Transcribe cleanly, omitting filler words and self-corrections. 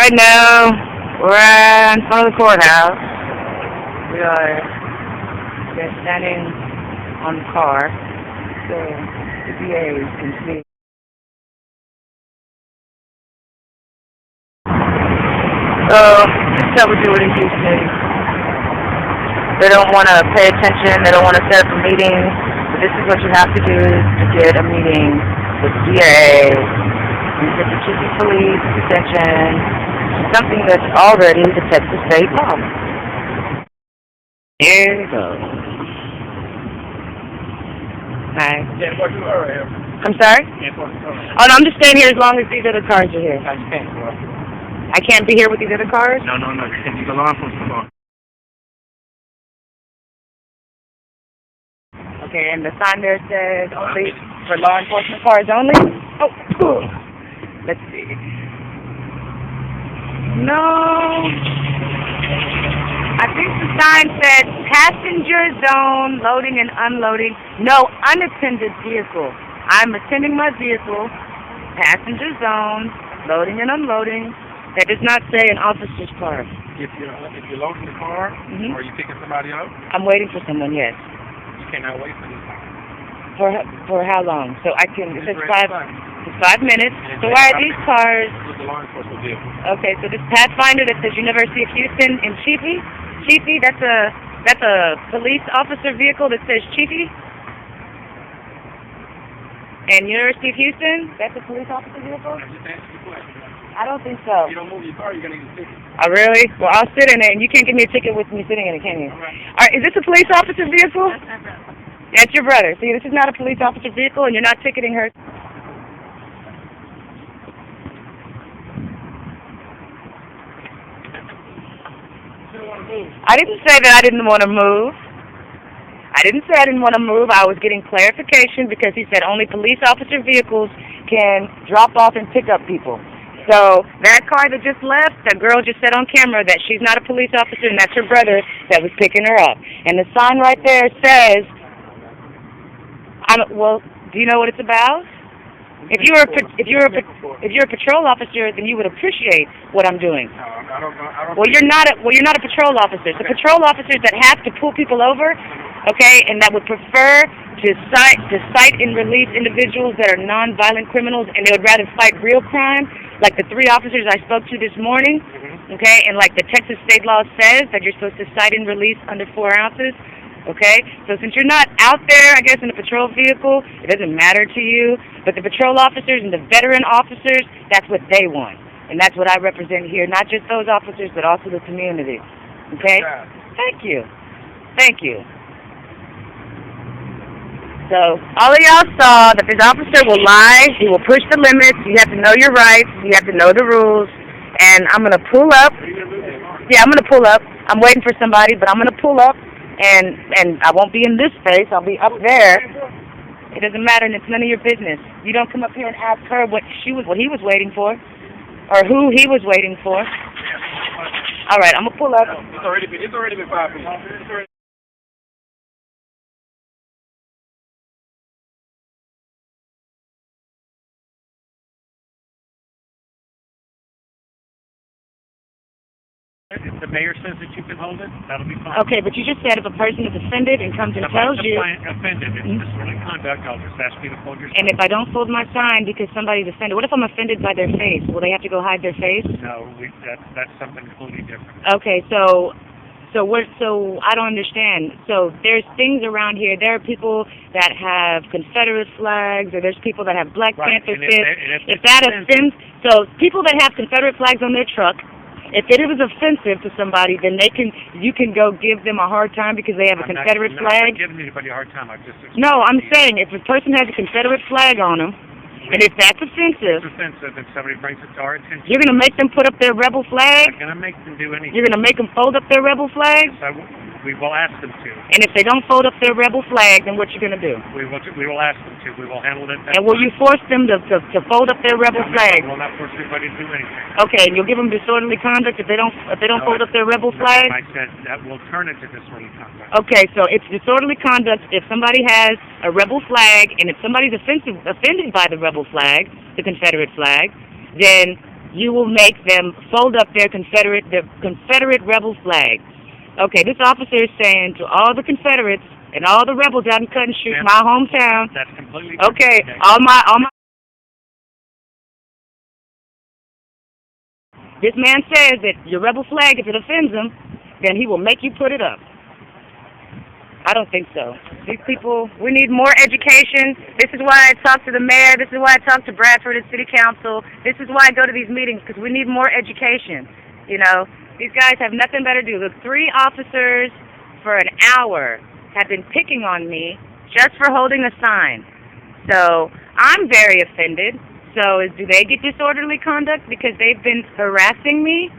Right now, we're in front of the courthouse. We are just standing on the car so the DAs can see. So, this is how we do it in Houston. They don't want to pay attention. They don't want to set up a meeting. But this is what you have to do to get a meeting with the DA. You get the chief of police detention. Something that's already the Texas state law. Here we go. Hi. I'm sorry? Oh, no, I'm just staying here as long as these other cars are here. I can't be here with these other cars? No. It's the law enforcement car. Okay, and the sign there says only for law enforcement cars only? Oh, let's see. No. I think the sign said passenger zone, loading and unloading. No, unattended vehicle. I'm attending my vehicle, passenger zone, loading and unloading. That does not say an officer's car. If you're loading the car, or you picking somebody up? I'm waiting for someone, yes. You cannot wait for this. For how long? So I can, it says 5 minutes. So why are these cars? With the law enforcement vehicle. Okay, so this Pathfinder that says University of Houston in Chiefy? Chiefy, that's a police officer vehicle that says Chiefy? And University of Houston, that's a police officer vehicle? I don't think so. If you don't move your car, you're going to get a ticket. Oh, really? Well, I'll sit in it, and you can't give me a ticket with me sitting in it, can you? All right, is this a police officer vehicle? That's my brother. That's your brother. See, this is not a police officer vehicle, and you're not ticketing her. I didn't say that I didn't want to move. I didn't say I didn't want to move. I was getting clarification because he said only police officer vehicles can drop off and pick up people. So that car that just left, the girl just said on camera that she's not a police officer and that's her brother that was picking her up. And the sign right there says, well, do you know what it's about? If you're a patrol officer, then you would appreciate what I'm doing. I don't. Well, you're not a patrol officer. So patrol officers that have to pull people over, okay, and that would prefer to cite and release individuals that are non-violent criminals, and they would rather fight real crime, like the 3 officers I spoke to this morning, okay, and like the Texas state law says that you're supposed to cite and release under 4 ounces. Okay, so since you're not out there, I guess, in a patrol vehicle, it doesn't matter to you. But the patrol officers and the veteran officers, that's what they want. And that's what I represent here, not just those officers, but also the community. Okay? Thank you. Thank you. So, all of y'all saw that this officer will lie, he will push the limits, you have to know your rights, you have to know the rules, and I'm going to pull up. Yeah, I'm going to pull up. I'm waiting for somebody, but I'm going to pull up. And I won't be in this space. I'll be up there. It doesn't matter, and it's none of your business. You don't come up here and ask her what he was waiting for, or who he was waiting for. All right, I'm gonna pull up. It's already been 5 minutes. If the mayor says that you can hold it, that'll be fine. Okay, but you just said if a person is offended and comes and tells you. Offended, it's disorderly conduct, I'll just ask you to fold your sign. And if I don't fold my sign because somebody's offended, what if I'm offended by their face? Will they have to go hide their face? No, that's something completely different. Okay, so I don't understand. So there's things around here. There are people that have Confederate flags, or there's people that have Black Panther flags. If that offends, so people that have Confederate flags on their truck. If it was offensive to somebody, then you can go give them a hard time because they have a Confederate flag. I'm not giving anybody a hard time. No, I'm saying if a person has a Confederate flag on them, and if that's offensive, and somebody brings it to our attention, you're going to make them put up their rebel flag? I'm not going to make them do anything. You're going to make them fold up their rebel flag? We will ask them to. And if they don't fold up their rebel flag, then what you going to do? We will ask them to. We will handle it. And will you force them to fold up their rebel flag? We will not force anybody to do anything. Okay, and you'll give them disorderly conduct if they don't fold up their rebel flag? I said that will turn it to disorderly conduct. Okay, so it's disorderly conduct if somebody has a rebel flag, and if somebody's offended by the rebel flag, the Confederate flag, then you will make them fold up their Confederate rebel flag. Okay, this officer is saying to all the Confederates and all the rebels out in Cutting Street, Ma'am, my hometown. That's completely Okay, okay. all my. This man says that your rebel flag, if it offends him, then he will make you put it up. I don't think so. These people, we need more education. This is why I talk to the mayor. This is why I talk to Bradford and City Council. This is why I go to these meetings, because we need more education. You know, these guys have nothing better to do. Look, 3 officers for an hour have been picking on me just for holding a sign. So I'm very offended. So do they get disorderly conduct because they've been harassing me?